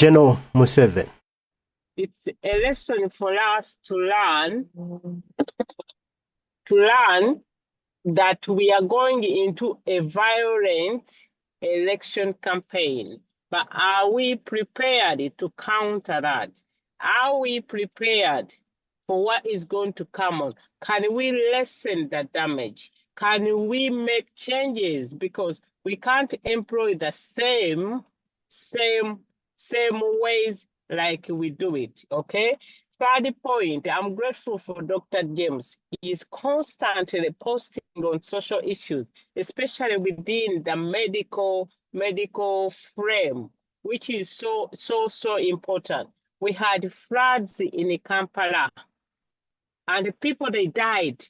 General Museveni. It's a lesson for us to learn that we are going into a violent election campaign. But are we prepared to counter that? Are we prepared for what is going to come on? Can we lessen the damage? Can we make changes? Because we can't employ the same ways like we do it, okay? Third point, I'm grateful for Dr. James. He is constantly posting on social issues, especially within the medical frame, which is so important. We had floods in Kampala, and the people, they died.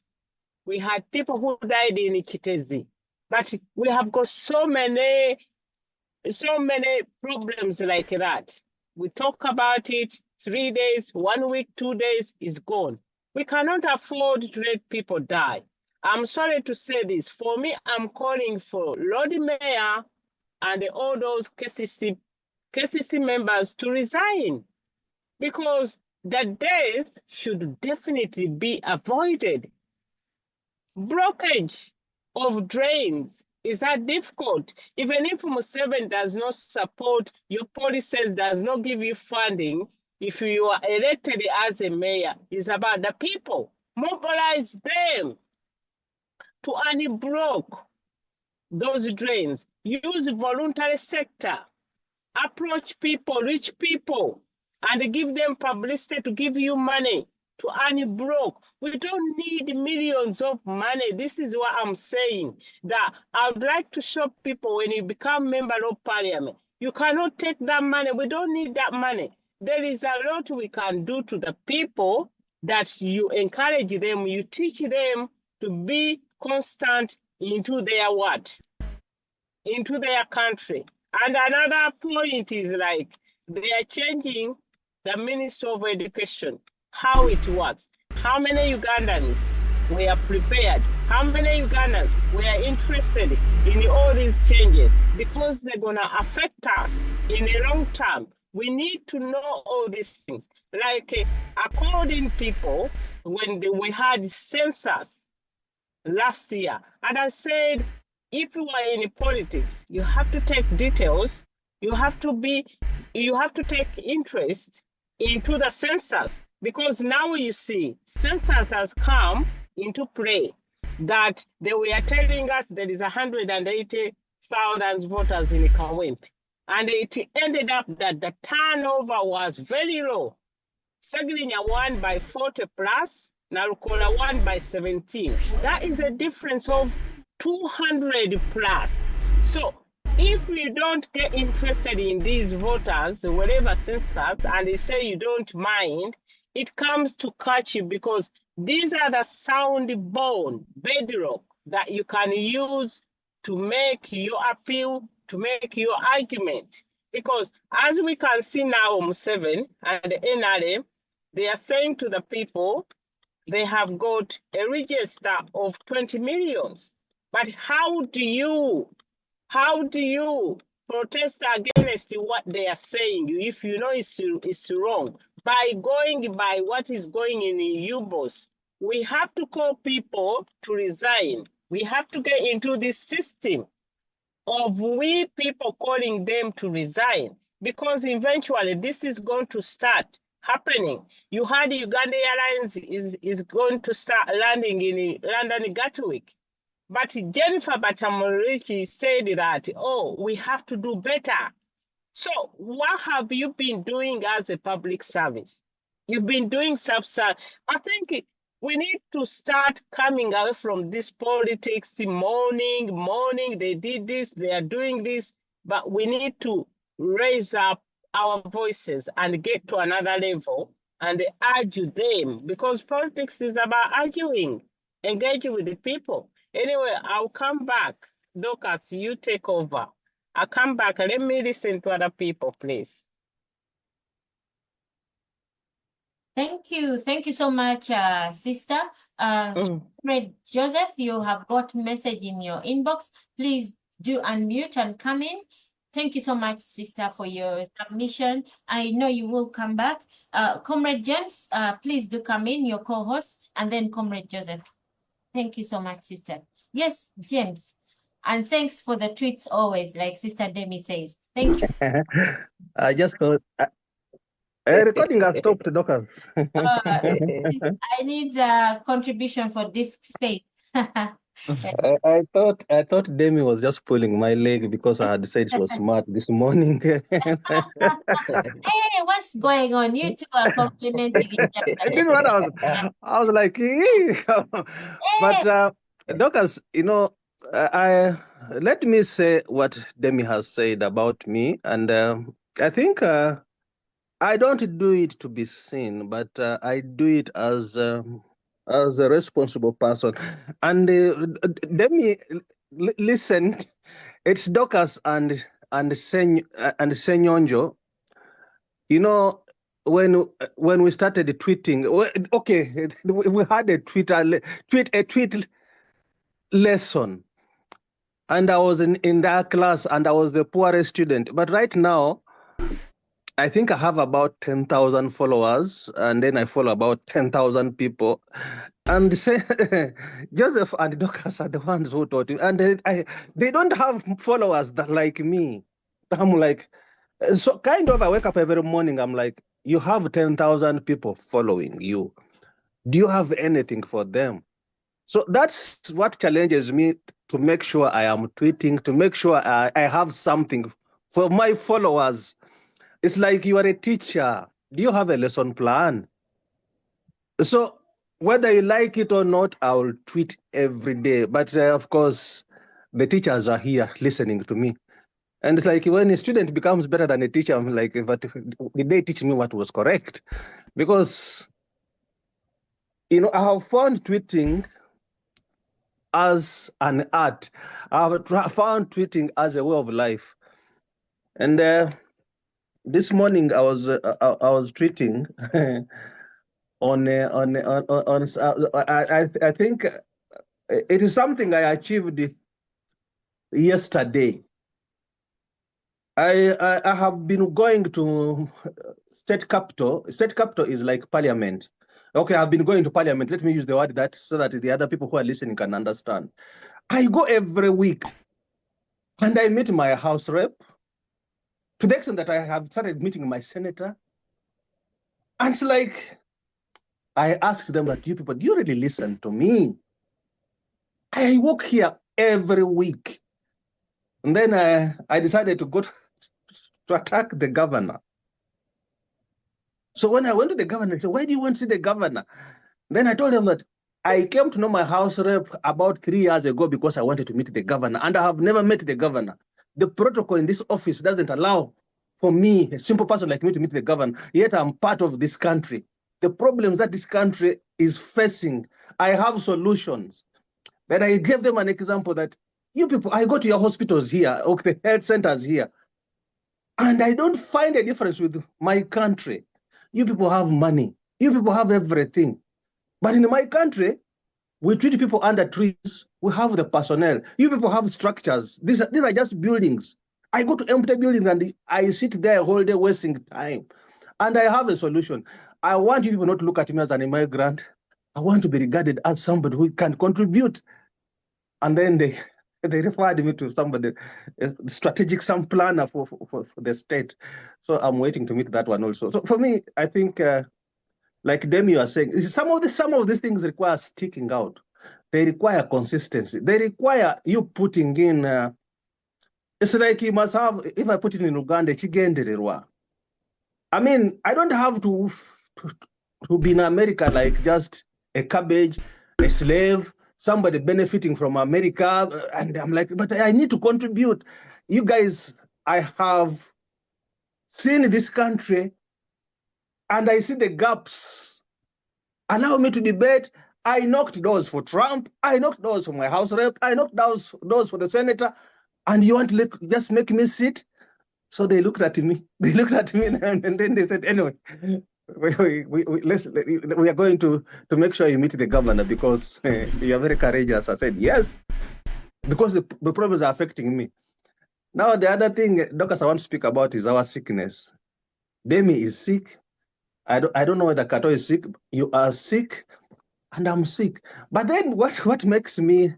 We had people who died in Kitezi, but we have got so many problems like that. We talk about it, 3 days, 1 week, 2 days is gone. We cannot afford to let people die. I'm sorry to say this. For me, I'm calling for Lord Mayor and all those KCC members to resign, because the death should definitely be avoided. Blockage of drains is that difficult. Even if Museveni does not support your policies, does not give you funding, if you are elected as a mayor, it's about the people. Mobilize them to unblock those drains. Use voluntary sector. Approach people, rich people, and give them publicity to give you money to unblock. We don't need millions of money. This is what I'm saying. That I would like to show people, when you become member of parliament, you cannot take that money. We don't need that money. There is a lot we can do to the people, that you encourage them, you teach them to be constant into their what? Into their country. And another point is like, they are changing the Ministry of Education, how it works. How many Ugandans were prepared? How many Ugandans were interested in all these changes? Because they're going to affect us in the long term. We need to know all these things. Like according people, when we had census last year, and I said, if you are in politics, you have to take details. You have to take interest into the census, because now you see census has come into play, that they were telling us there is 180,000 voters in Kawempe, and it ended up that the turnover was very low. Segrinya won by 40 plus, Narukola won by 17. That is a difference of 200 plus. So if you don't get interested in these voters, whatever census, and you say you don't mind, it comes to catch you, because these are the sound bone, bedrock, that you can use to make your appeal, to make your argument. Because as we can see now, Museveni and the NRM, they are saying to the people, they have got a register of 20 millions. But how do you protest against what they are saying if you know it's wrong? By going by what is going in U-boss. We have to call people to resign. We have to get into this system of we people calling them to resign, because eventually this is going to start happening. You heard Uganda Airlines is going to start landing in London Gatwick. But Jennifer Batamorichi said that, oh, we have to do better. So what have you been doing as a public service? You've been doing substance. I think we need to start coming away from this politics, mourning, they did this, they are doing this, but we need to raise up our voices and get to another level and argue them, because politics is about arguing, engaging with the people. Anyway, I'll come back. Dorcas, you take over. I'll come back. Let me listen to other people, please. Thank you. Thank you so much, sister. Fred Joseph, you have got message in your inbox. Please do unmute and come in. Thank you so much, sister, for your submission. I know you will come back. Comrade James, please do come in, your co-host, and then Comrade Joseph. Thank you so much, sister. Yes, James. And thanks for the tweets always, like Sister Demi says. Thank you. I just thought recording has stopped, Doctor. I need a contribution for disk space. I thought Demi was just pulling my leg because I had said she was smart this morning. Hey, what's going on? You two are complimenting each other. This one I was like, but Doctors, you know, I let me say what Demi has said about me, and I think I don't do it to be seen, but I do it as a responsible person. And Demi, listen, it's Doctors and Senyonjo. You know, when we started tweeting, okay, we had a tweet lesson, and I was in that class, and I was the poorest student. But right now, I think I have about 10,000 followers, and then I follow about 10,000 people. And say, Joseph and Dorcas are the ones who taught you, and they don't have followers that like me. I'm like, so kind of, I wake up every morning, I'm like, you have 10,000 people following you. Do you have anything for them? So that's what challenges me, to make sure I am tweeting, to make sure I have something for my followers. It's like you are a teacher. Do you have a lesson plan? So whether you like it or not, I will tweet every day. But of course, the teachers are here listening to me. And it's like when a student becomes better than a teacher, I'm like, but did they teach me what was correct? Because, you know, I have found tweeting as an art. I have found tweeting as a way of life. And this morning I was tweeting I think it is something I achieved yesterday. I have been going to state capital. State capital is like parliament. Okay, I've been going to parliament. Let me use the word that so that the other people who are listening can understand. I go every week and I meet my house rep, to the extent that I have started meeting my senator. And it's like, I asked them that, you people, do you really listen to me? I walk here every week. And then I decided to go to attack the governor. So when I went to the governor, I said, why do you want to see the governor? Then I told him that I came to know my house rep about 3 years ago because I wanted to meet the governor, and I have never met the governor. The protocol in this office doesn't allow for me, a simple person like me, to meet the governor, yet I'm part of this country. The problems that this country is facing, I have solutions. Then I gave them an example that, you people, I go to your hospitals here, okay, health centers here, and I don't find a difference with my country. You people have money. You people have everything. But in my country, we treat people under trees. We have the personnel. You people have structures. These are just buildings. I go to empty buildings and I sit there a whole day wasting time. And I have a solution. I want you people not to look at me as an immigrant. I want to be regarded as somebody who can contribute. And then they referred me to somebody, a strategic some planner for the state. So I'm waiting to meet that one also. So for me, I think, like Demi was saying, some of these things require sticking out. They require consistency. They require you putting in. It's like you must have. If I put it in Uganda, chigendererwa. I mean, I don't have to be in America like just a cabbage, a slave, somebody benefiting from America. And I'm like, but I need to contribute. You guys, I have seen this country and I see the gaps. Allow me to debate. I knocked doors for Trump. I knocked doors for my house rep. I knocked doors for the senator. And you want to just make me sit? So they looked at me. They looked at me and then they said, anyway, we are going to make sure you meet the governor because you are very courageous. I said, yes, because the problems are affecting me. Now, the other thing, Doctors, I want to speak about is our sickness. Demi is sick. I don't know whether Kato is sick. You are sick, and I'm sick. But then what makes me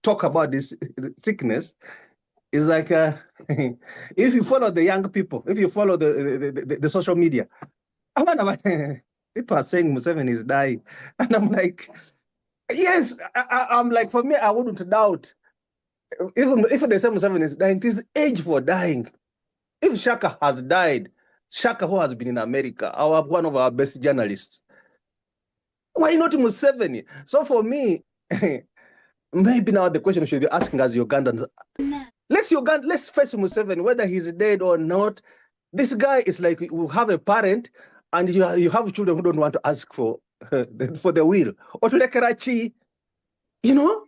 talk about this sickness is like, if you follow the young people, if you follow the social media, people are saying Museveni is dying. And I'm like, yes, I'm like, for me, I wouldn't doubt. Even if they say Museveni is dying, it is age for dying. If Shaka has died, Shaka, who has been in America, one of our best journalists, why not Museveni? So for me, maybe now the question we should be asking as Ugandans, let's face Museveni, whether he's dead or not. This guy is like, you have a parent and you have children who don't want to ask for the will. Or to Lekerachi, you know,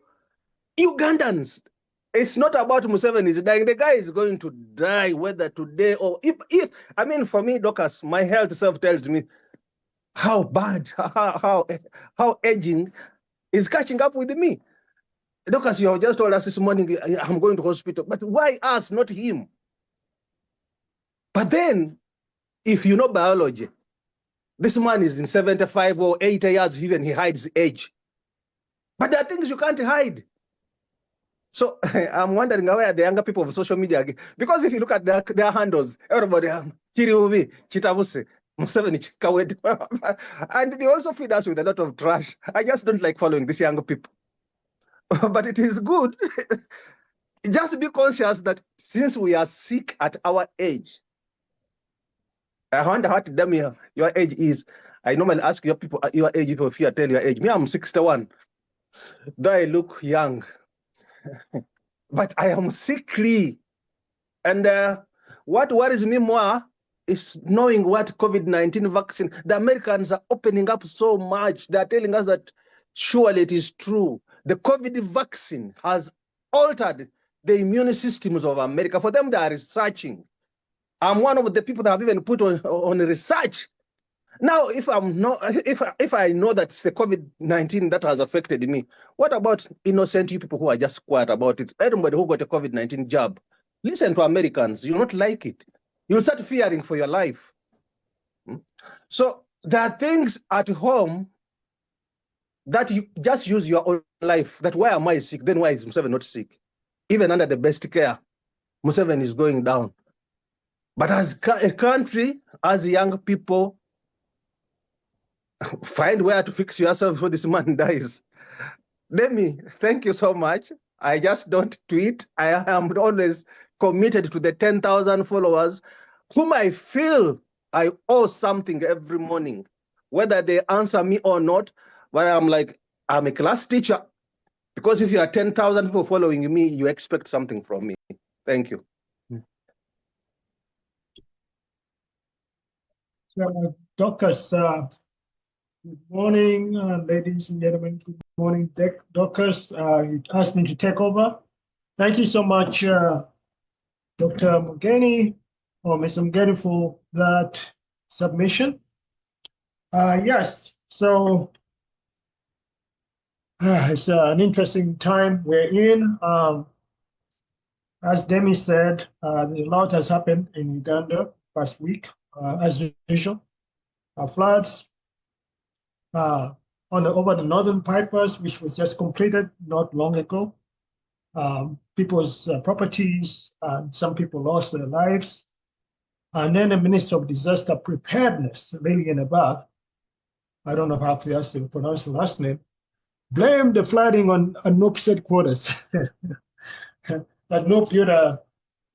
Ugandans, it's not about Museveni is dying. The guy is going to die, whether today or if I mean, for me, Doctors, my health self tells me how bad, how aging is catching up with me. Doctors, you have just told us this morning, I'm going to hospital, but why us, not him? But then, if you know biology, this man is in 75 or 80 years, even he hides age. But there are things you can't hide. So I'm wondering where the younger people of social media, because if you look at their handles, everybody, Chiriubi, Chitabuse, Museveni, Chikawed, and they also feed us with a lot of trash. I just don't like following these younger people. But it is good. Just be conscious that since we are sick at our age, I wonder what your age is. I normally ask your age, people, if you tell your age. Me, I'm 61. Though I look young, but I am sickly. And what worries me more is knowing what COVID-19 vaccine, the Americans are opening up so much. They're telling us that surely it is true. The COVID vaccine has altered the immune systems of America. For them, they are researching. I'm one of the people that have even put on research. Now, if I know that it's the COVID-19 that has affected me, what about innocent you people who are just quiet about it? Everybody who got a COVID-19 jab, listen to Americans. You'll not like it. You'll start fearing for your life. So there are things at home that you just use your own life. That why am I sick? Then why is Museveni not sick? Even under the best care, Museveni is going down. But as a country, as young people, find where to fix yourself before this man dies. Demi, thank you so much. I just don't tweet. I am always committed to the 10,000 followers whom I feel I owe something every morning, whether they answer me or not. But I'm like, I'm a class teacher. Because if you are 10,000 people following me, you expect something from me. Thank you. So, Doctors, good morning, ladies and gentlemen. Good morning, Doctors. You asked me to take over. Thank you so much, Dr. Mugeni, or Mr. Mugeni, for that submission. Yes, so it's an interesting time we're in. As Demi said, a lot has happened in Uganda last week, as usual. Floods over the northern pipers, which was just completed not long ago. People's properties, some people lost their lives. And then the Minister of Disaster Preparedness, Lillian Abba, I don't know how to pronounce the last name, blamed the flooding on NOP's headquarters. That NOP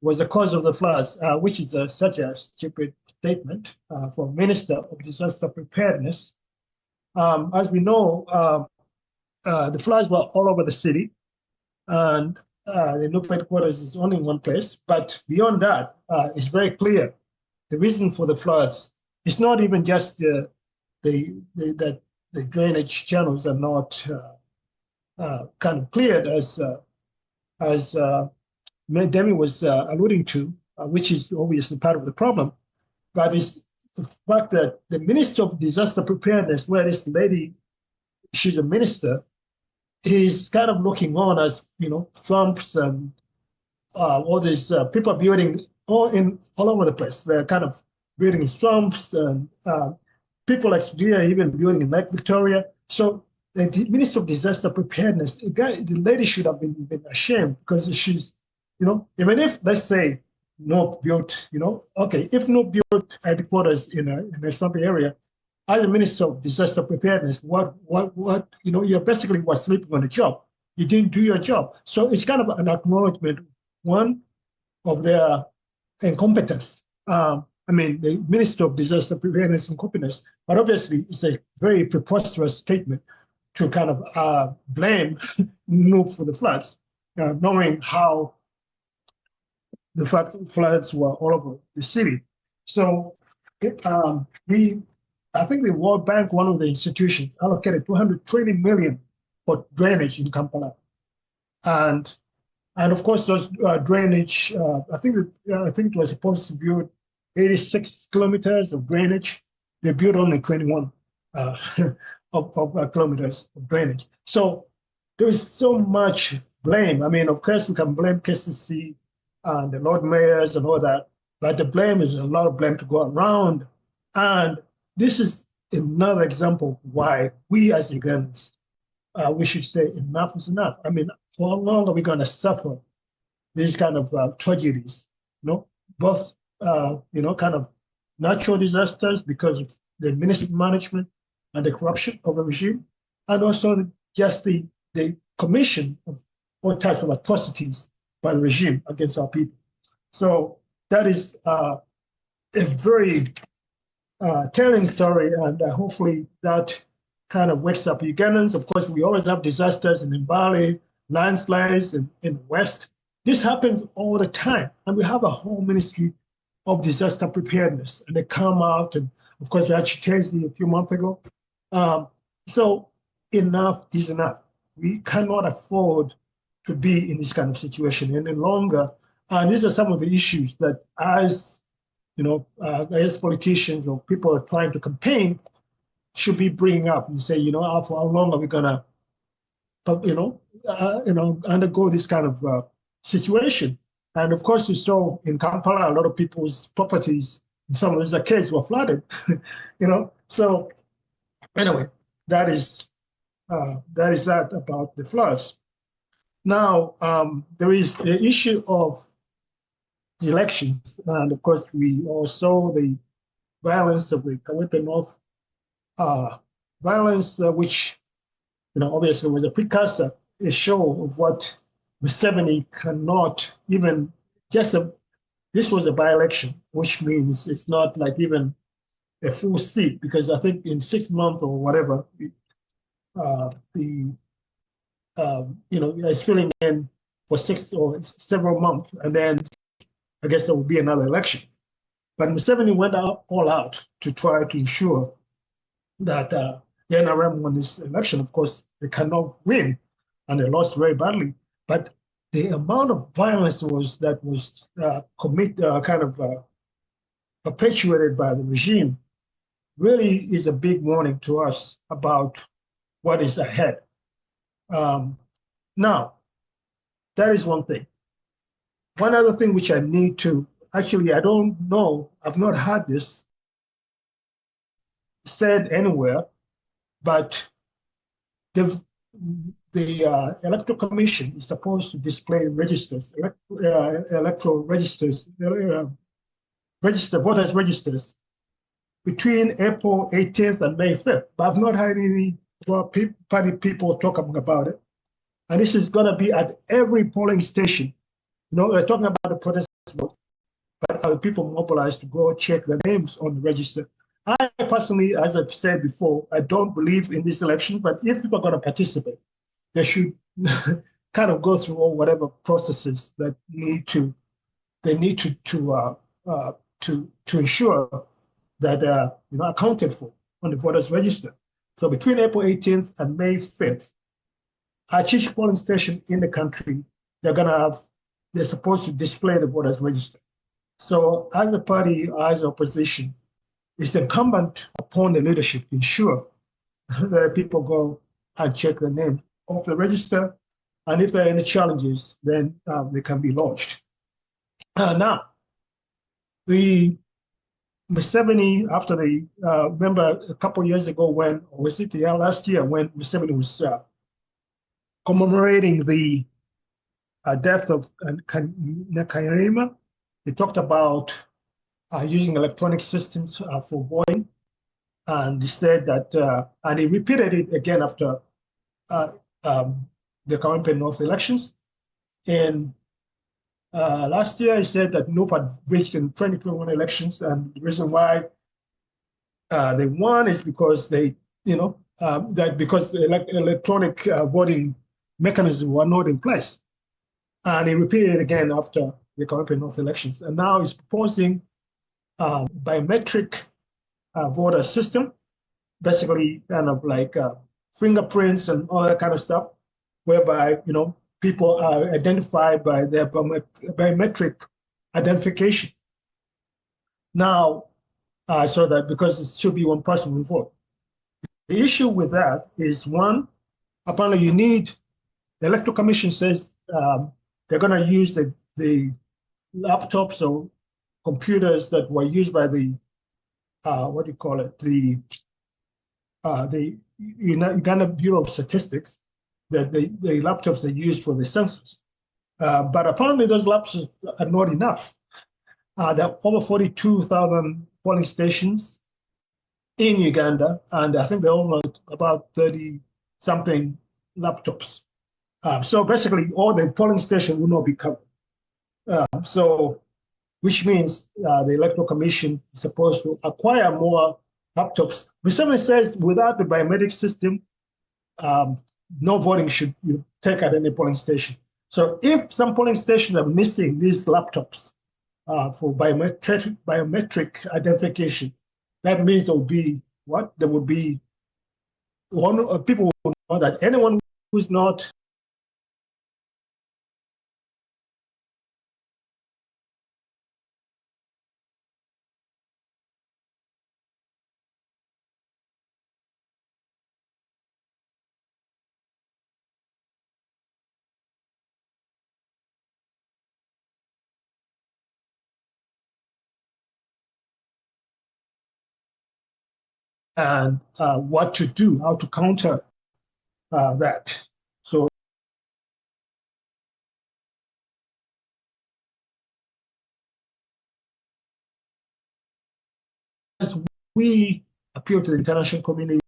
was the cause of the floods, which is such a stupid statement for Minister of Disaster Preparedness. As we know, the floods were all over the city, and the NOP headquarters is only in one place. But beyond that, it's very clear the reason for the floods is not even just that the drainage channels are not kind of cleared, as Demi was alluding to, which is obviously part of the problem, but it's the fact that the Minister of Disaster Preparedness, where this lady, she's a minister, is kind of looking on as, you know, Trump's all these people building all over the place. They're kind of building in swamps, and people like Sudia even building in Lake Victoria. So the Minister of Disaster Preparedness, the lady should have been ashamed, because she's, even if, let's say, no built, okay, if no built headquarters in a swampy area, as a Minister of Disaster Preparedness, you're basically sleeping on the job. You didn't do your job. So it's kind of an acknowledgement, one, of their incompetence. The Minister of Disaster Preparedness incompetence, but obviously it's a very preposterous statement to kind of blame Noob for the floods, knowing how the floods were all over the city. So I think the World Bank, one of the institutions, allocated $220 million for drainage in Kampala, and of course those drainage. I think it was supposed to build 86 kilometers of drainage. They built only 21 of kilometers of drainage. So there is so much blame. Of course, we can blame KCC and the Lord Mayors and all that, but the blame is a lot of blame to go around. And this is another example why we as Ugandans, we should say enough is enough. For how long are we going to suffer these kind of tragedies? Both kind of natural disasters because of the mismanagement and the corruption of the regime, and also just the commission of all types of atrocities by the regime against our people. So that is a very telling story, and hopefully that kind of wakes up Ugandans. Of course, we always have disasters in Mbale, landslides in the West. This happens all the time, and we have a whole ministry of disaster preparedness, and they come out, and of course, we had Chitezi a few months ago. So enough is enough. We cannot afford to be in this kind of situation any longer. And these are some of the issues that, as as politicians or people are trying to campaign, should be bringing up and say, for how long are we gonna, undergo this kind of situation? And of course, you saw in Kampala, a lot of people's properties in some of these arcades were flooded. So anyway, that is that about the floods. Now, there is the issue of the elections, and of course, we all saw the violence of the Kawepe North violence, which obviously was a precursor, a show of what Museveni cannot even this was a by-election, which means it's not like even a full seat, because I think in 6 months or whatever, it's filling in for 6 or several months, and then I guess there will be another election. But Museveni went all out to try to ensure that the NRM won this election. Of course, they cannot win, and they lost very badly. But the amount of violence that was perpetuated by the regime really is a big warning to us about what is ahead. Now, that is one thing. One other thing which I need to, actually, I don't know, I've not heard this said anywhere, but the Electoral Commission is supposed to display registers, electoral registers, voters registers between April 18th and May 5th. But I've not heard any party people talking about it. And this is going to be at every polling station. We're talking about the protest vote, but are the people mobilized to go check their names on the register? I personally, as I've said before, I don't believe in this election, but if people are going to participate, they should kind of go through all whatever processes that they need to ensure that they're accounted for on the voters register. So between April 18th and May 5th, at each polling station in the country, they're supposed to display the voters register. So as a party, as opposition, it's incumbent upon the leadership to ensure that people go and check the name of the register. And if there are any challenges, then they can be lodged. Now, the Museveni, after the, remember a couple of years ago when, or was it last year, when Museveni was commemorating the death of Nakarima, he talked about using electronic systems for voting. And he said that, and he repeated it again after the current North elections. And last year, he said that NUP had reached in 2021 elections, and the reason why they won is because they, that because the electronic voting mechanism were not in place. And he repeated it again after the current North elections. And now he's proposing biometric voter system, basically kind of like fingerprints and all that kind of stuff, whereby, people are identified by their biometric identification. Now, so that because it should be one person one vote. The issue with that is, one, apparently you need, the Electoral Commission says they're going to use the laptops or computers that were used by the, what do you call it, the Uganda Bureau of Statistics, that the laptops they used for the census. But apparently those laptops are not enough. There are over 42,000 polling stations in Uganda, and I think they're almost about 30-something laptops. So basically, all the polling stations will not be covered. So, which means the Electoral Commission is supposed to acquire more laptops. Museveni says without the biometric system, no voting should take at any polling station. So if some polling stations are missing these laptops for biometric identification, that means there will be what? There would be people will know that anyone who's not and what to do, how to counter that. So as we appeal to the international community,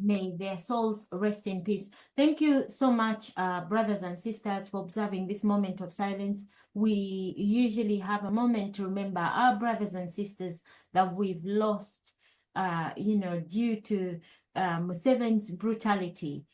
May their souls rest in peace. Thank you so much, brothers and sisters, for observing this moment of silence. We usually have a moment to remember our brothers and sisters that we've lost, due to Museveni's brutality,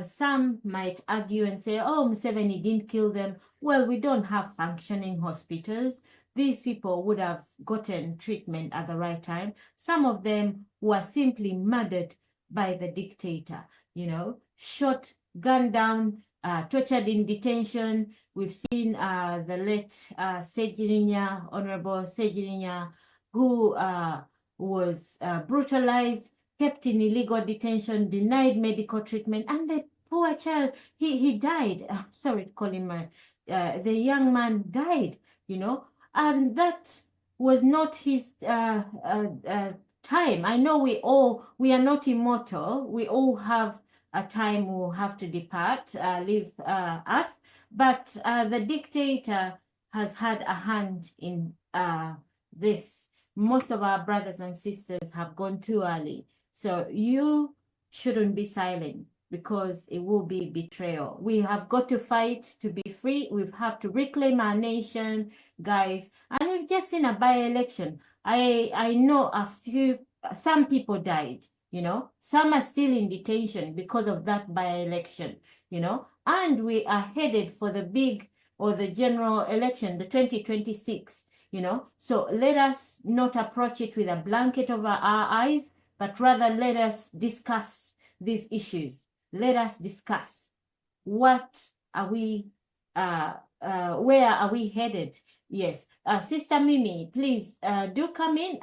Some might argue and say, oh, Museveni didn't kill them. Well, we don't have functioning hospitals. These people would have gotten treatment at the right time. Some of them were simply murdered by the dictator, shot, gunned down, tortured in detention. We've seen the late Honorable Sejirinya, who was brutalized, kept in illegal detention, denied medical treatment, and the poor child, he died. I'm sorry to call him the young man died, and that was not his time. I know we are not immortal. We all have a time we'll have to depart, leave Earth, but the dictator has had a hand in this. Most of our brothers and sisters have gone too early. So you shouldn't be silent, because it will be betrayal. We have got to fight to be free. We have to reclaim our nation, guys. And we've just seen a by-election. I know some people died, Some are still in detention because of that by-election. you know, and we are headed for the big or the general election, the 2026, you know. So let us not approach it with a blanket over our eyes, but rather let us discuss these issues. Let us discuss what are we, where are we headed? Yes, Sister Mimi, please do come in.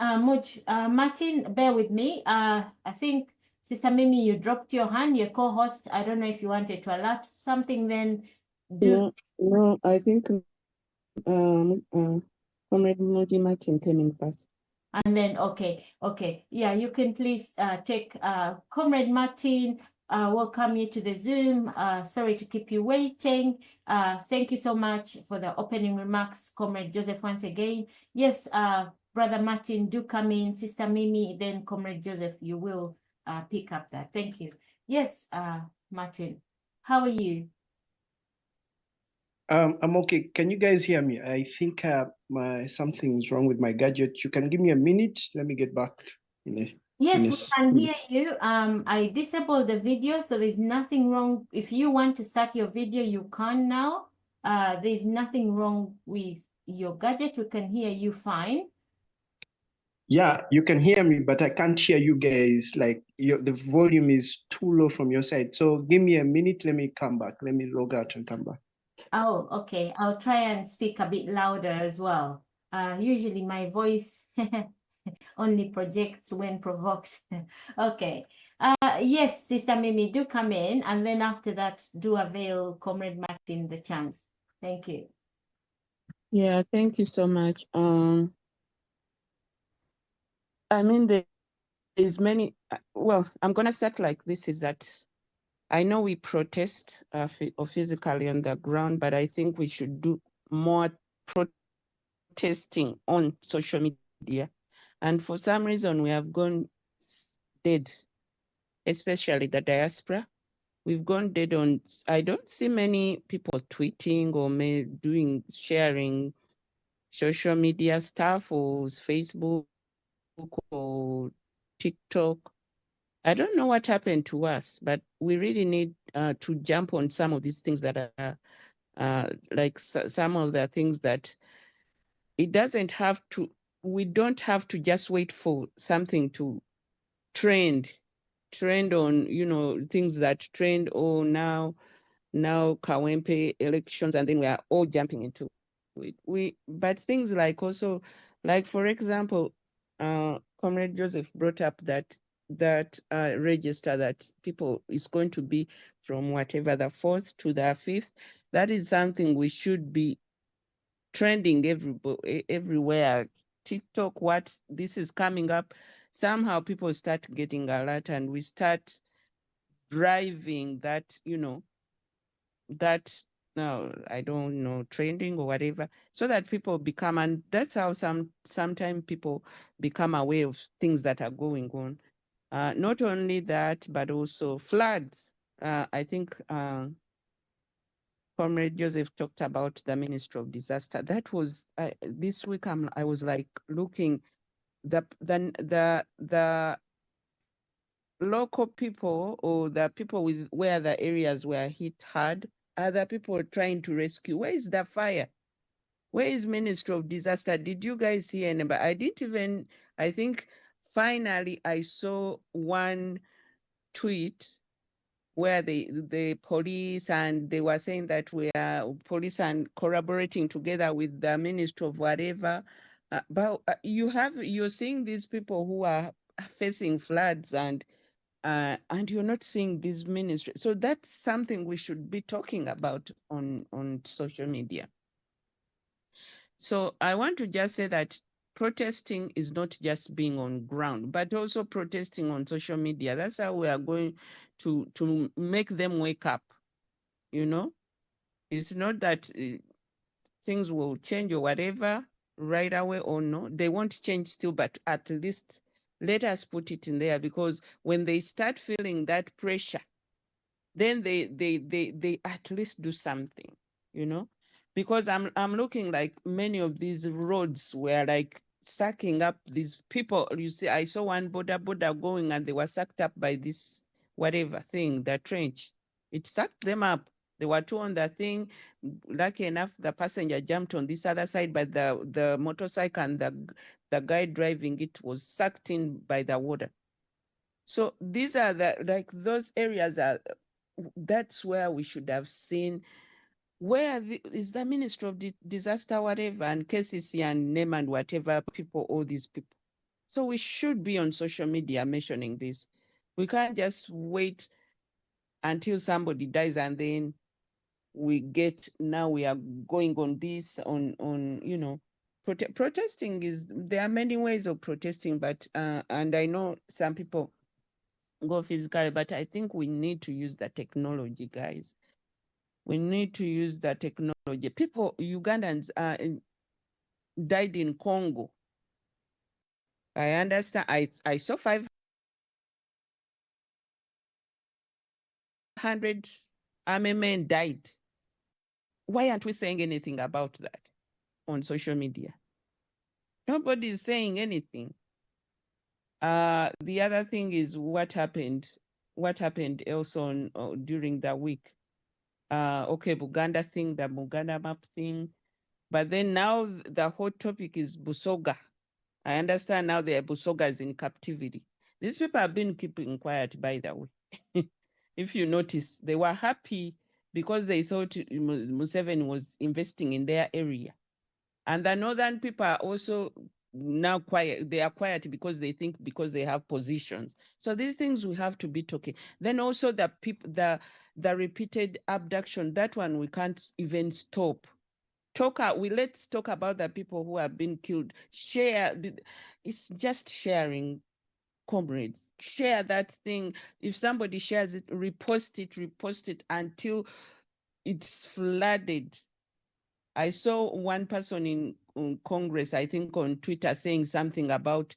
Martin, bear with me. I think Sister Mimi, you dropped your hand, your co-host. I don't know if you wanted to alert something, then do. No, I think Comrade Moji Martin came in first. And then, okay. Yeah, you can please take Comrade Martin, welcome you to the Zoom. Sorry to keep you waiting. Thank you so much for the opening remarks, Comrade Joseph, once again. Yes, Brother Martin, do come in. Sister Mimi, then Comrade Joseph, you will pick up that. Thank you. Yes, Martin, how are you? I'm okay. Can you guys hear me? I think something's wrong with my gadget. You can give me a minute. Let me get back in a Yes, we can minute. hear you. I disabled the video, so there's nothing wrong. If you want to start your video, you can now. There's nothing wrong with your gadget. We can hear you fine. Yeah, you can hear me, but I can't hear you guys. Like the volume is too low from your side. So give me a minute. Let me come back. Let me log out and come back. Oh, okay. I'll try and speak a bit louder as well. Usually my voice only projects when provoked. Okay. Yes, Sister Mimi, do come in, and then after that, do avail Comrade Martin the chance. Thank you. Yeah, thank you so much. I mean, there is many. Well, I'm gonna start like this: is that I know we protest physically on the ground, but I think we should do more protesting on social media. And for some reason, we have gone dead, especially the diaspora. We've gone dead on. I don't see many people tweeting or sharing social media stuff or Facebook or TikTok. I don't know what happened to us, but we really need to jump on some of these things that are like some of the things that it doesn't have to, we don't have to just wait for something to trend on, you know, things that trend, oh, now Kawempe elections, and then we are all jumping into it. But things like also, like for example, Comrade Joseph brought up that register that people is going to be from whatever the 4th to the 5th. That is something we should be trending everywhere. TikTok, what this is coming up, somehow people start getting alert and we start driving that, you know, that no, I don't know, trending or whatever, so that people become, and that's how sometimes people become aware of things that are going on. Not only that, but also floods. I think Comrade Joseph talked about the Ministry of Disaster. That was this week. I was like looking the local people or the people with where the areas were hit hard. Other people trying to rescue. Where is the fire? Where is Ministry of Disaster? Did you guys see anybody? I didn't even. I think finally I saw one tweet where the police, and they were saying that we are police and collaborating together with the Ministry of whatever. But you're seeing these people who are facing floods and you're not seeing these ministries. So that's something we should be talking about on social media. So I want to just say that protesting is not just being on ground, but also protesting on social media. That's how we are going to make them wake up, you know? It's not that things will change or whatever right away or no. They won't change still, but at least let us put it in there, because when they start feeling that pressure, then they at least do something, you know? Because I'm looking like many of these roads were like sucking up these people. You see, I saw one border going and they were sucked up by this whatever thing, the trench, It sucked them up. They were two on the thing. Lucky enough, the passenger jumped on this other side, but the motorcycle and the guy driving it was sucked in by the water. So these are those areas that's where we should have seen where is the Ministry of Disaster, whatever, and KCC and name and whatever people, all these people. So we should be on social media mentioning this. We can't just wait until somebody dies and then now we are going on this, protesting there are many ways of protesting, but, and I know some people go physical, but I think we need to use the technology, guys. We need to use the technology. People, Ugandans died in Congo. I understand. I saw 500 army men died. Why aren't we saying anything about that on social media? Nobody is saying anything. The other thing is what happened also during the week. Okay, Buganda thing, the Buganda map thing. But then now the hot topic is Busoga. I understand now the Busoga is in captivity. These people have been keeping quiet, by the way. If you notice, they were happy because they thought Museveni was investing in their area. And the northern people are also now quiet. They are quiet because they think because they have positions. So these things we have to be talking. Then also the repeated abduction, that one we can't even stop. Let's talk about the people who have been killed. Share, it's just sharing, comrades. Share that thing. If somebody shares it, repost it until it's flooded. I saw one person in Congress, I think on Twitter, saying something about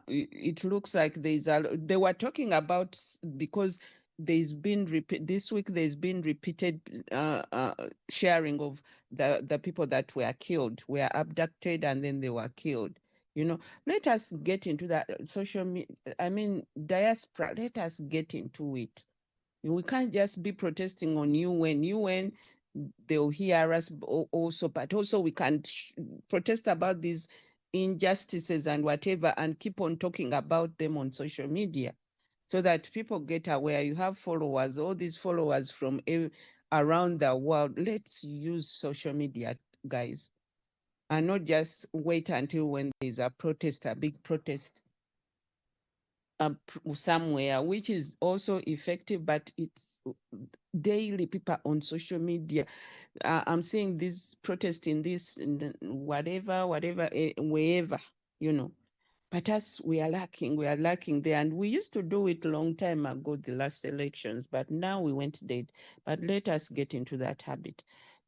it looks like they were talking about, because this week there's been repeated sharing of the people that were killed, were abducted, and then they were killed. Let us get into that social media. I mean, diaspora, let us get into it. We can't just be protesting on UN. They'll hear us also, but also we can protest about these injustices and whatever, and keep on talking about them on social media so that people get aware. You have followers, all these followers from around the world. Let's use social media, guys, and not just wait until when there's a protest, a big protest somewhere, which is also effective, but it's daily people on social media. I'm seeing this protesting, this whatever, wherever, But us, we are lacking there. And we used to do it a long time ago, the last elections, but now we went dead. But let us get into that habit.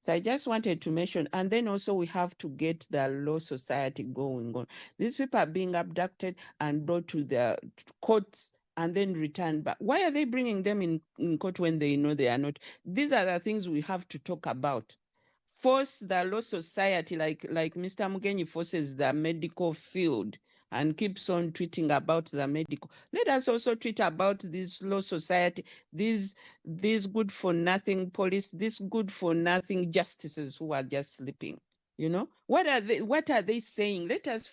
So I just wanted to mention, and then also we have to get the law society going on. These people are being abducted and brought to the courts and then returned back. Why are they bringing them in court when they know they are not? These are the things we have to talk about. Force the law society, like Mr. Mugenyi forces the medical field and keeps on tweeting about the medical. Let us also tweet about this law society, these good for nothing police, these good for nothing justices who are just sleeping. What are they saying? Let us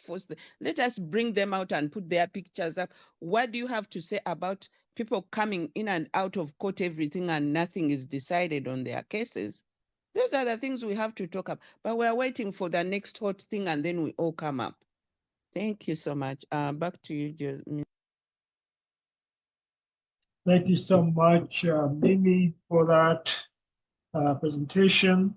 let us bring them out and put their pictures up. What do you have to say about people coming in and out of court, everything, and nothing is decided on their cases? Those are the things we have to talk about. But we're waiting for the next hot thing and then we all come up. Thank you so much. Back to you, Joe. Thank you so much, Mimi, for that presentation.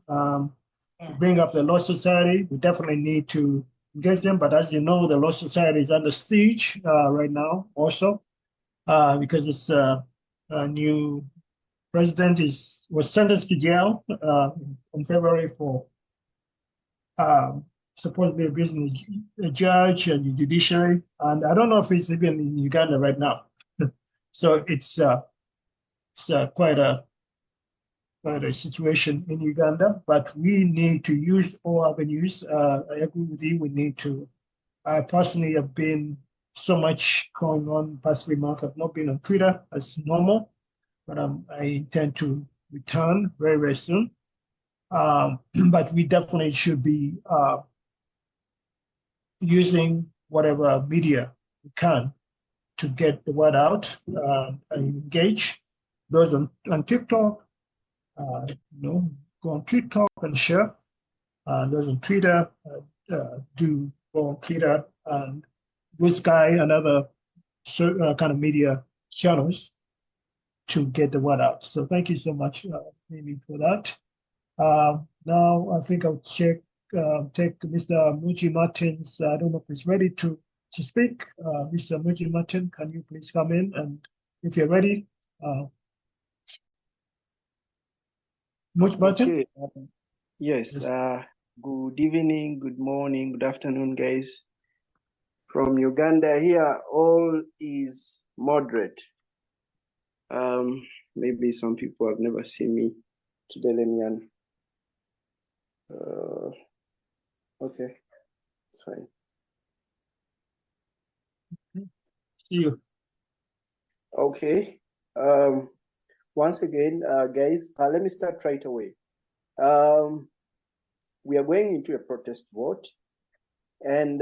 Bring up the Law Society. We definitely need to get them, but as you know, the Law Society is under siege right now also because it's a new president was sentenced to jail in February for supposedly abusing the judge and the judiciary. And I don't know if it's even in Uganda right now. So it's quite a situation in Uganda, but we need to use all avenues. I agree with you. We need to. I personally have been so much going on the past 3 months. I've not been on Twitter as normal. but I intend to return very, very soon. But we definitely should be using whatever media we can to get the word out and engage those on TikTok. Go on TikTok and share. Those on Twitter, do go on Twitter and Blue Sky and other kind of media channels to get the word out. So thank you so much, Amy, for that. Now I think I'll take Mr. Muji Martins. I don't know if he's ready to speak. Mr. Muji Martin, can you please come in? And if you're ready, Muji Martin? Okay. Yes. Good evening, good morning, good afternoon, guys. From Uganda here, all is moderate. Maybe some people have never seen me today. Let me okay, it's fine. See you. Okay. Once again, guys, let me start right away. We are going into a protest vote, and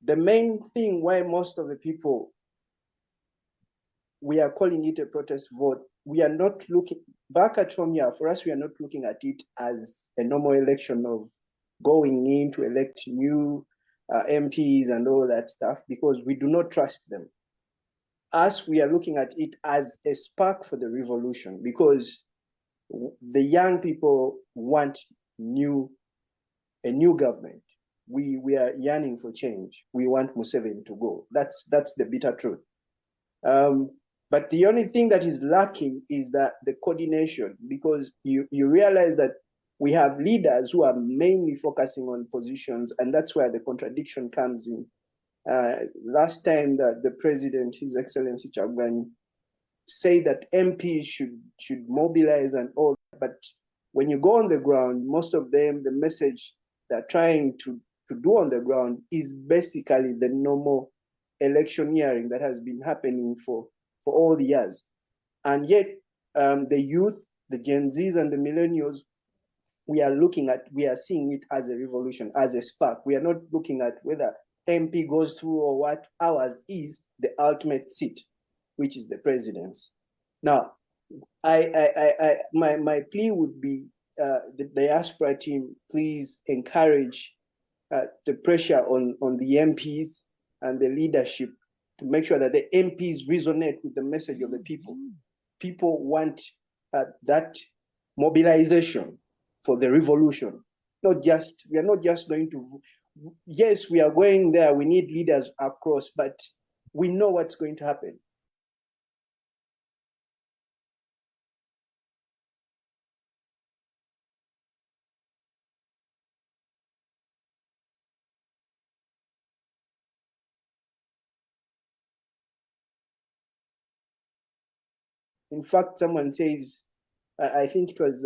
the main thing why most of the people, we are calling it a protest vote, we are not looking back at home here. For us, we are not looking at it as a normal election of going in to elect new MPs and all that stuff, because we do not trust them. Us, we are looking at it as a spark for the revolution, because the young people want a new government. We are yearning for change. We want Museveni to go. That's the bitter truth. But the only thing that is lacking is that the coordination, because you realize that we have leaders who are mainly focusing on positions, and that's where the contradiction comes in. Last time that the president, His Excellency Chagwani, say that MPs should mobilize and all, but when you go on the ground, most of them, the message they're trying to do on the ground is basically the normal electioneering that has been happening for all the years. And yet, the youth, the Gen Zs and the millennials, we are seeing it as a revolution, as a spark. We are not looking at whether MP goes through or what. Ours is the ultimate seat, which is the presidency. Now, my plea would be the diaspora team, please encourage the pressure on the MPs and the leadership to make sure that the MPs resonate with the message of the people. People want that mobilization for the revolution. We are not just going to, yes, we are going there, we need leaders across, but we know what's going to happen. In fact, someone says, I think it was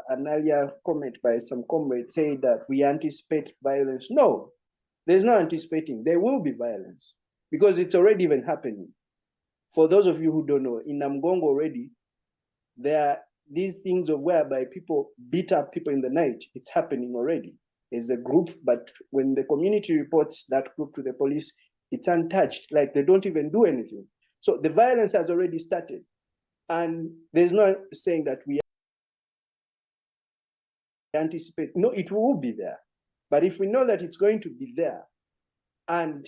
an earlier comment by some comrade, say that we anticipate violence. No, there's no anticipating. There will be violence because it's already even happening. For those of you who don't know, in Namgongo already, there are these things of whereby people beat up people in the night. It's happening already. There's a group, but when the community reports that group to the police, it's untouched, like they don't even do anything. So the violence has already started. And there's no saying that we anticipate. No, it will be there. But if we know that it's going to be there, and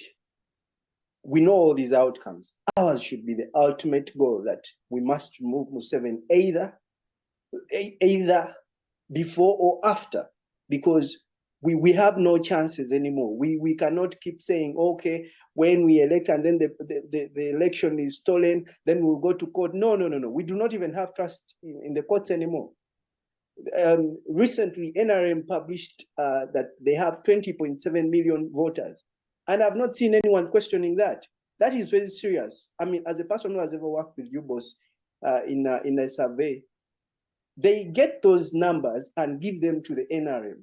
we know all these outcomes, ours should be the ultimate goal that we must remove Museveni either before or after, because we have no chances anymore. We cannot keep saying, okay, when we elect and then the election is stolen, then we'll go to court. No. We do not even have trust in the courts anymore. Recently, NRM published that they have 20.7 million voters. And I've not seen anyone questioning that. That is very serious. I mean, as a person who has ever worked with you, boss, in a survey, they get those numbers and give them to the NRM.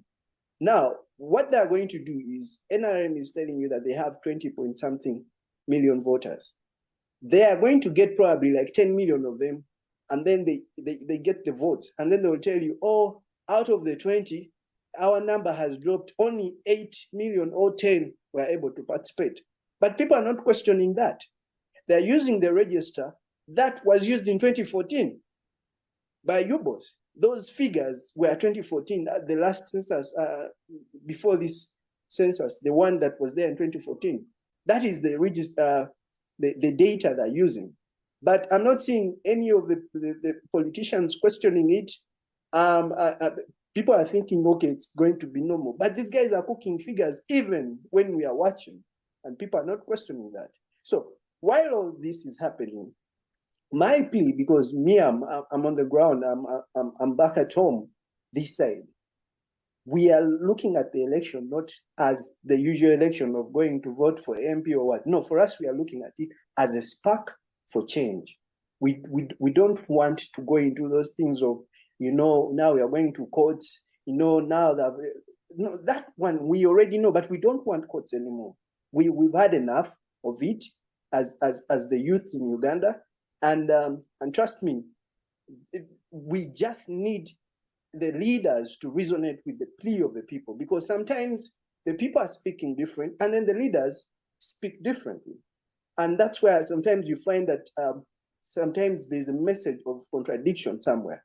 Now, what they're going to do is, NRM is telling you that they have 20 point something million voters. they are going to get probably like 10 million of them, and then they get the votes, and then they will tell you, oh, out of the 20, our number has dropped, only 8 million or 10 were able to participate. But people are not questioning that. They're using the register that was used in 2014 by UBOS. Those figures were 2014, the last census, before this census, the one that was there in 2014. That is the register, the data they're using. But I'm not seeing any of the politicians questioning it. People are thinking, okay, it's going to be normal. But these guys are cooking figures even when we are watching, and people are not questioning that. So while all this is happening, my plea, because me, I'm on the ground, I'm back at home this side. We are looking at the election not as the usual election of going to vote for MP or what. No, for us, we are looking at it as a spark for change. We don't want to go into those things of, now we are going to courts, now that, no, that one we already know, but we don't want courts anymore. We've had enough of it as the youth in Uganda. And trust me, we just need the leaders to resonate with the plea of the people, because sometimes the people are speaking different and then the leaders speak differently. And that's where sometimes you find that sometimes there's a message of contradiction somewhere.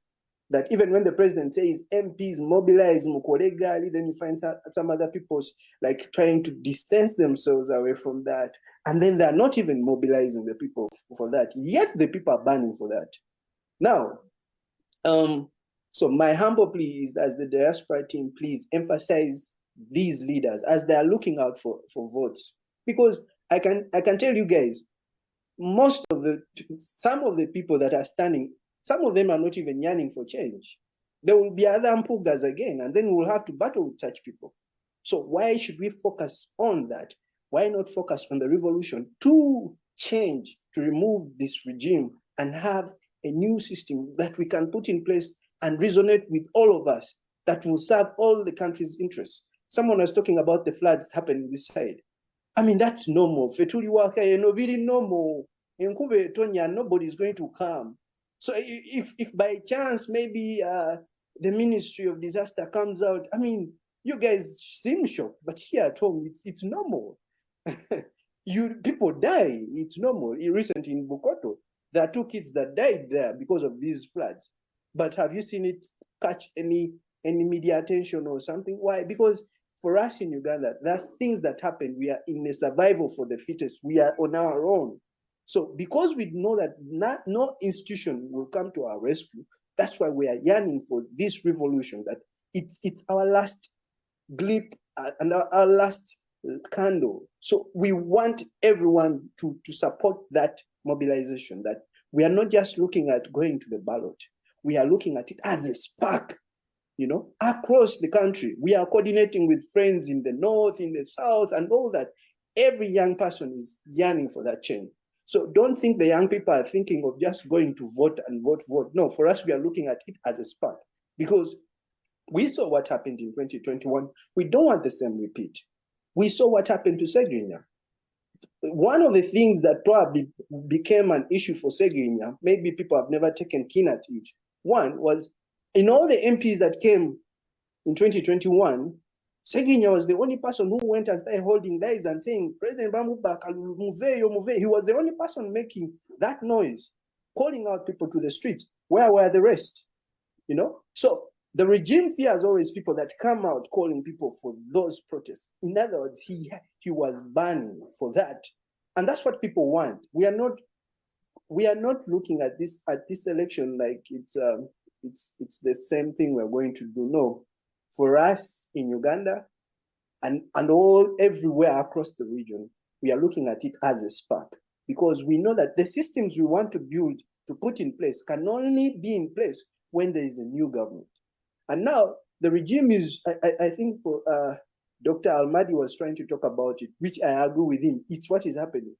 That even when the president says MPs mobilize Mukolegali, then you find some other people like trying to distance themselves away from that. And then they're not even mobilizing the people for that. Yet the people are banning for that. Now, so my humble plea is, as the diaspora team, please emphasize these leaders as they are looking out for votes. Because I can tell you guys, some of the people that are standing, some of them are not even yearning for change. There will be other Mpugas again, and then we'll have to battle with such people. So why should we focus on that? Why not focus on the revolution to change, to remove this regime and have a new system that we can put in place and resonate with all of us, that will serve all the country's interests? Someone was talking about the floods happening this side. I mean, that's normal. Fetuli waka, very normal. In Kube Tonya, nobody's going to come. So if by chance maybe the Ministry of Disaster comes out, I mean, you guys seem shocked, but here at home, it's normal. People die, it's normal. Recently in Bukoto, there are 2 kids that died there because of these floods. But have you seen it catch any media attention or something? Why? Because for us in Uganda, there's things that happen. We are in a survival for the fittest. We are on our own. So because we know that no institution will come to our rescue, that's why we are yearning for this revolution, that it's our last blip and our last candle. So we want everyone to support that mobilization, that we are not just looking at going to the ballot. We are looking at it as a spark, across the country. We are coordinating with friends in the north, in the south, and all that. Every young person is yearning for that change. So don't think the young people are thinking of just going to vote and vote. No, for us, we are looking at it as a spark, because we saw what happened in 2021. We don't want the same repeat. We saw what happened to Segrinya. One of the things that probably became an issue for Segrinya, maybe people have never taken keen at it. One was, in all the MPs that came in 2021, Segrinya was the only person who went and started holding lives and saying, President Bambuba, move. He was the only person making that noise, calling out people to the streets. Where were the rest? So the regime fears always people that come out calling people for those protests. In other words, he was banning for that. And that's what people want. We are not looking at this election like it's the same thing we're going to do. No. For us in Uganda and everywhere across the region, we are looking at it as a spark, because we know that the systems we want to build, to put in place, can only be in place when there is a new government. And now the regime is, I think Dr. Almadi was trying to talk about it, which I agree with him. It's what is happening.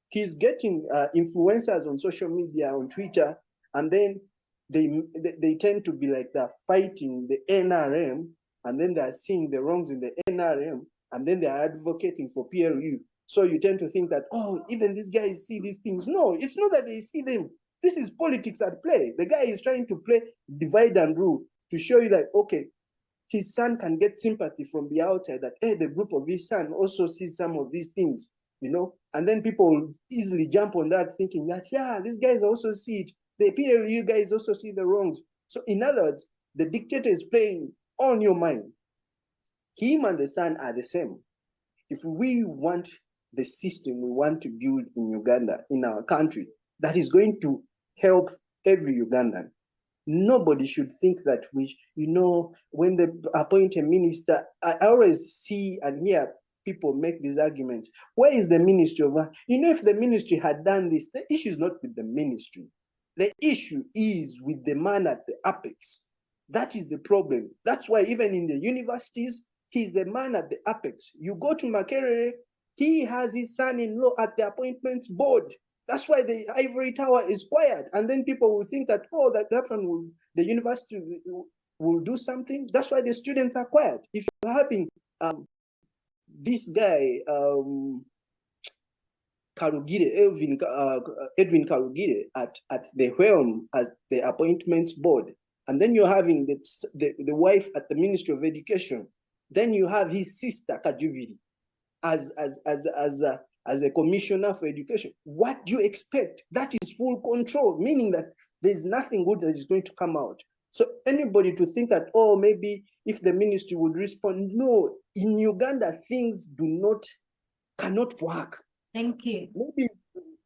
He's getting influencers on social media, on Twitter, and then they tend to be like they're fighting the NRM, and then they're seeing the wrongs in the NRM, and then they're advocating for PLU. So you tend to think that, oh, even these guys see these things. No, it's not that they see them. This is politics at play. The guy is trying to play divide and rule to show you that, okay, his son can get sympathy from the outside, that, hey, the group of his son also sees some of these things, you know? And then people will easily jump on that thinking that, yeah, these guys also see it. The PLU guys also see the wrongs. So in other words, the dictator is playing on your mind. Him and the son are the same. If we want the system we want to build in Uganda, in our country, that is going to help every Ugandan, nobody should think that we, you know, when they appoint a minister, I always see and hear people make this argument. Where is the ministry of, you know, if the ministry had done this, the issue is not with the ministry. The issue is with the man at the apex. That is the problem. That's why even in the universities, he's the man at the apex. You go to Makerere, he has his son-in-law at the appointments board. That's why the ivory tower is quiet. And then people will think that, oh, that one will, the university will do something. That's why the students are quiet. If you're having this guy, Edwin Karugire at the helm at the appointments board, and then you're having the wife at the Ministry of Education, then you have his sister Kajubiri as a commissioner for education. What do you expect? That is full control, meaning that there's nothing good that is going to come out. So anybody to think that, oh, maybe if the ministry would respond, no, in Uganda, things cannot work. Thank you. Maybe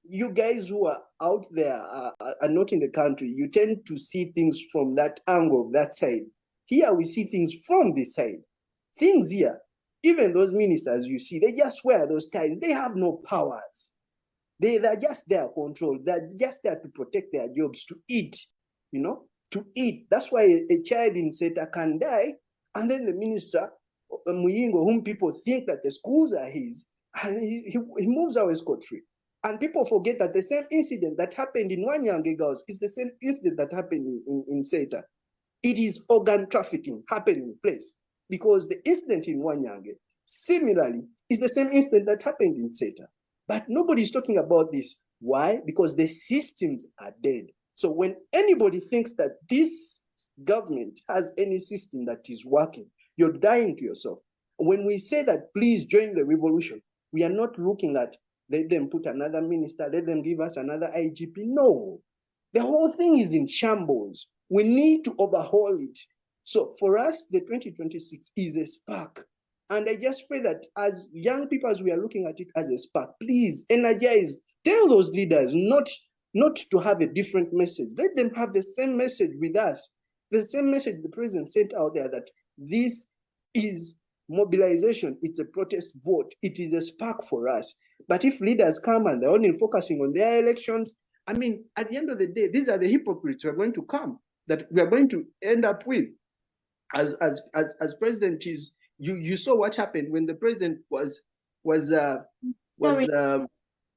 you guys who are out there are not in the country, you tend to see things from that angle, that side. Here we see things from this side. Things here, even those ministers you see, they just wear those ties. They have no powers. They're just there control. They're just there to protect their jobs, to eat, you know, to eat. That's why a child in Seta can die, and then the minister, Muyingo, whom people think that the schools are his, he moves away scot-free. And people forget that the same incident that happened in Wanyange girls is the same incident that happened in Seta. It is organ trafficking happening in place, because the incident in Wanyange, similarly, is the same incident that happened in Seta. But nobody's talking about this. Why? Because the systems are dead. So when anybody thinks that this government has any system that is working, you're dying to yourself. When we say that, please join the revolution, we are not looking at, let them put another minister, let them give us another IGP. No, the whole thing is in shambles. We need to overhaul it. So for us, the 2026 is a spark. And I just pray that as young people, as we are looking at it as a spark, please energize, tell those leaders not to have a different message. Let them have the same message with us. The same message the president sent out there, that this is mobilization. It's a protest vote. It is a spark for us. But if leaders come and they're only focusing on their elections, I mean, at the end of the day, these are the hypocrites who are going to come, that we are going to end up with. As president is, you saw what happened when the president was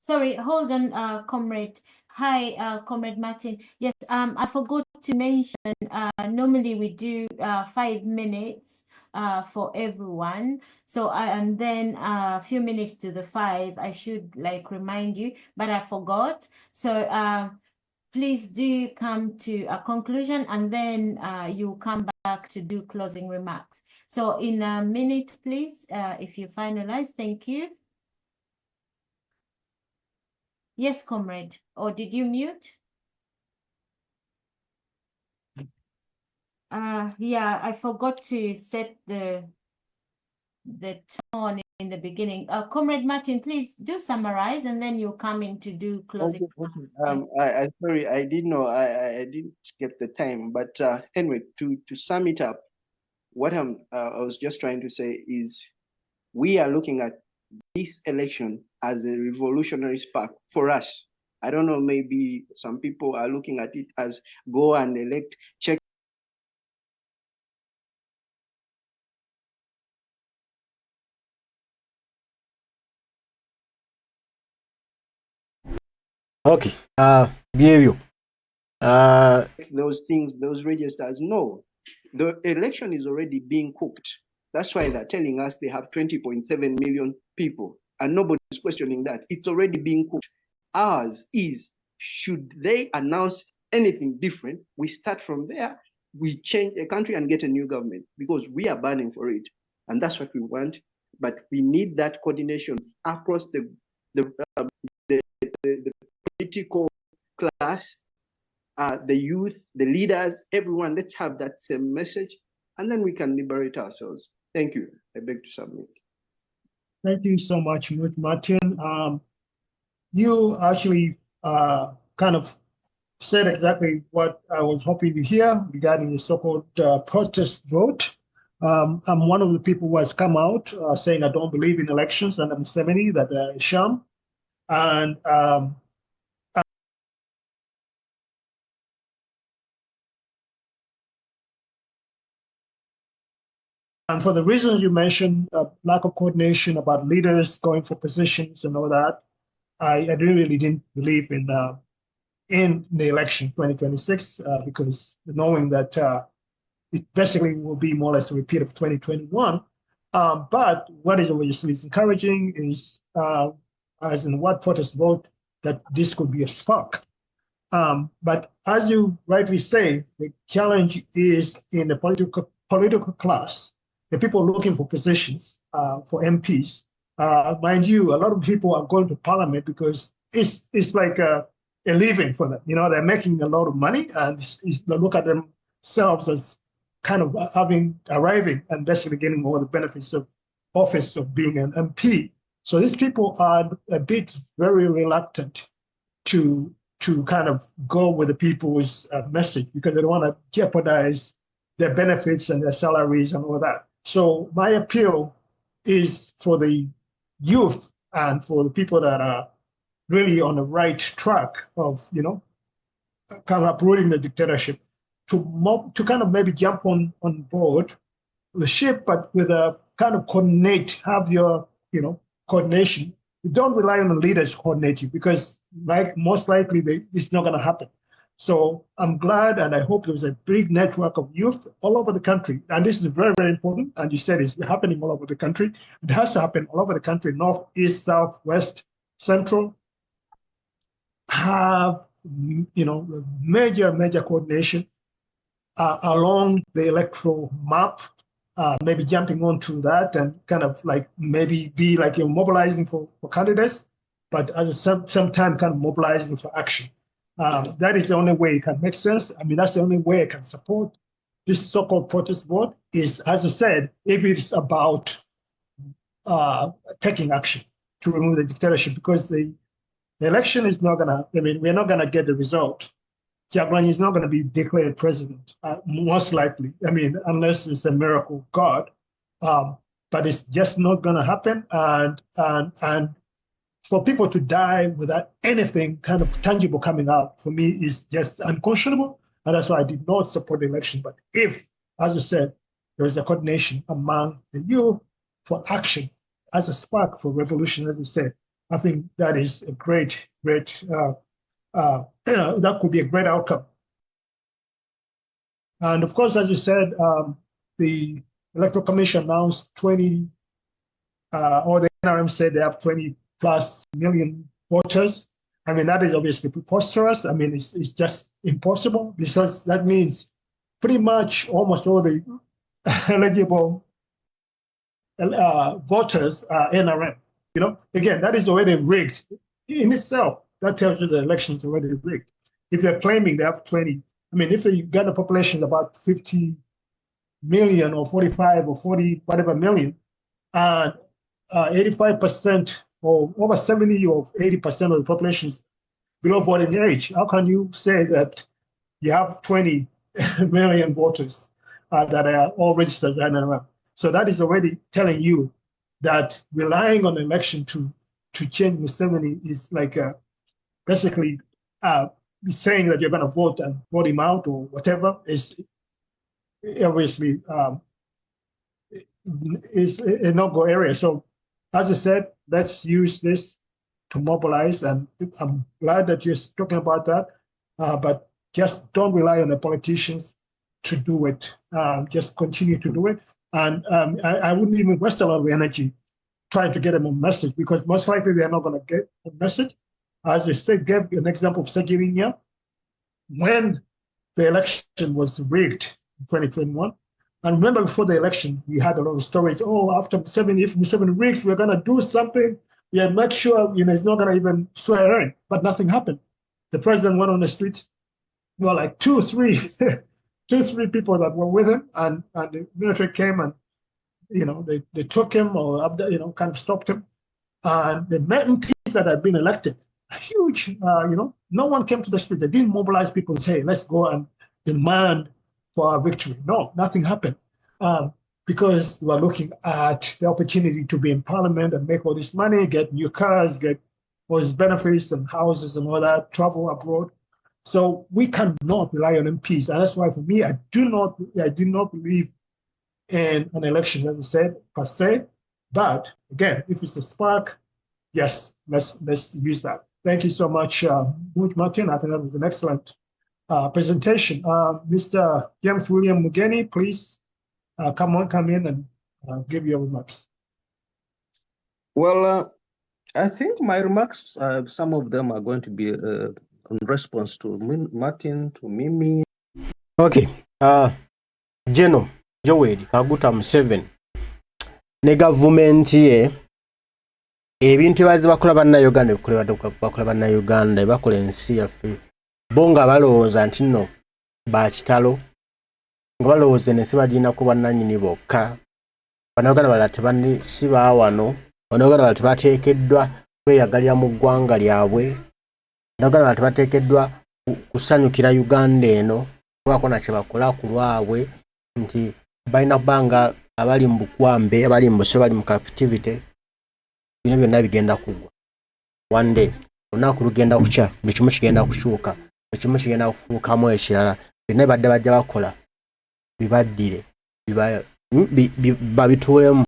Sorry, hold on, comrade. Hi, Comrade Martin. Yes, I forgot to mention, normally we do 5 minutes for everyone. So and then a few minutes to the 5, I should like remind you, but I forgot. So please do come to a conclusion, and then you come back to do closing remarks. So in a minute, please, if you finalize, thank you. Yes, comrade, or did you mute? Yeah, I forgot to set the tone in the beginning. Comrade Martin, please do summarize, and then you come in to do closing. Okay. Sorry, I didn't know. I didn't get the time. But anyway, to sum it up, what I was just trying to say is, we are looking at this election as a revolutionary spark for us. I don't know, maybe some people are looking at it as go and elect, check. Okay, behavior. Those things, those registers. No, the election is already being cooked. That's why they're telling us they have 20.7 million people. and nobody's questioning that. It's already being cooked. Ours is, should they announce anything different, we start from there, we change a country and get a new government, because we are burning for it. And that's what we want. But we need that coordination across the political class, the youth, the leaders, everyone. Let's have that same message, and then we can liberate ourselves. Thank you. I beg to submit. Thank you so much, Martin. You actually kind of said exactly what I was hoping to hear regarding the so-called protest vote. I'm one of the people who has come out saying I don't believe in elections under Museveni, that they're a sham. And for the reasons you mentioned, lack of coordination about leaders going for positions and all that, I really didn't believe in the election 2026 because knowing that it basically will be more or less a repeat of 2021. But what is obviously encouraging is, as in what protest vote, that this could be a spark. But as you rightly say, the challenge is in the political class, the people looking for positions for MPs. Mind you, a lot of people are going to parliament because it's like a living for them. You know, they're making a lot of money, and they look at themselves as kind of arriving and basically getting all the benefits of office of being an MP. So these people are a bit very reluctant to kind of go with the people's message because they don't want to jeopardize their benefits and their salaries and all that. So my appeal is for the youth and for the people that are really on the right track of, you know, kind of uprooting the dictatorship to kind of maybe jump on board the ship, but with a kind of have your, you know, coordination. You don't rely on the leaders to coordinate you because most likely it's not going to happen. So I'm glad, and I hope there's a big network of youth all over the country. And this is very, very important. And you said it's happening all over the country. It has to happen all over the country, north, east, south, west, central. Have, you know, major coordination along the electoral map, maybe jumping onto that and kind of like maybe be like you're mobilizing for candidates, but at the same time kind of mobilizing for action. That is the only way it can make sense. I mean, that's the only way I can support this so-called protest vote is, as I said, if it's about taking action to remove the dictatorship, because the election is not gonna, I mean, we're not gonna get the result. Kyagulanyi is not gonna be declared president, most likely. I mean, unless it's a miracle of God, but it's just not gonna happen. And for people to die without anything kind of tangible coming out, for me, is just unconscionable. And that's why I did not support the election. But if, as you said, there is a coordination among the youth for action as a spark for revolution, as you said, I think that is a great, that could be a great outcome. And of course, as you said, the Electoral Commission announced 20, or the NRM said they have 20+ million voters. I mean, that is obviously preposterous. I mean, it's just impossible because that means pretty much almost all the eligible voters are NRM. You know, again, that is already rigged in itself. That tells you the election is already rigged. If they're claiming they have 20, I mean, if the Uganda population is about 50 million or 45 or 40, whatever million, and 85% or over 70 or 80% of the population is below voting age, how can you say that you have 20 million voters that are all registered as NRM? So that is already telling you that relying on the election to change Museveni is like basically saying that you're going to vote and vote him out or whatever is obviously is a no-go area. So as I said, let's use this to mobilize, and I'm glad that you're talking about that, but just don't rely on the politicians to do it. Just continue to do it. And I wouldn't even waste a lot of energy trying to get them a message, because most likely they're not going to get a message. As I said, gave an example of Segirinya, when the election was rigged in 2021. And remember, before the election, we had a lot of stories. Oh, after Museveni, if Museveni rigs, we're going to do something. Yeah, make sure it's not going to even swear in. But nothing happened. The president went on the streets. There were like two, three people that were with him, and the military came and they took him or kind of stopped him. And the MPs that had been elected, huge, no one came to the street. They didn't mobilize people and say, let's go and demand for our victory. No, nothing happened. Because we are looking at the opportunity to be in parliament and make all this money, get new cars, get all these benefits and houses and all that, travel abroad. So we cannot rely on MPs. And that's why for me, I do not believe in an election, as I said, per se. But again, if it's a spark, yes, let's use that. Thank you so much, Martin. I think that was an excellent presentation. Mr. James William Mugeni, please come in and give your remarks. Well, I think my remarks, some of them are going to be in response to Martin, to Mimi. Okay. General Joel Kaguta Museveni ne government ye ebintu bazi bakola bannayuganda bakola bannayuganda bakola ensi yaffe bonga balowooza nti nno bakitalo nga balowooza ensi bagirina ku bannannyini bokka bannayuganda balala tebani si baawano bannayuganda balala tebateekeddwa kweyagalira mu ggwanga lyabwe bannayuganda balala tebateekeddwa kusanyukira Uganda eno kubako nakye bakola ku lwabwe nti balina kubanga abali mu bukwambe abali mu buse bali mu captivity bino byonna bigenda kugwa one day olunaku lugenda kukya buli kimu kigenda kukyuka buli kimu kigenda kufuukamu ekirala byonna badde bajja bakola bibaddire babituulemu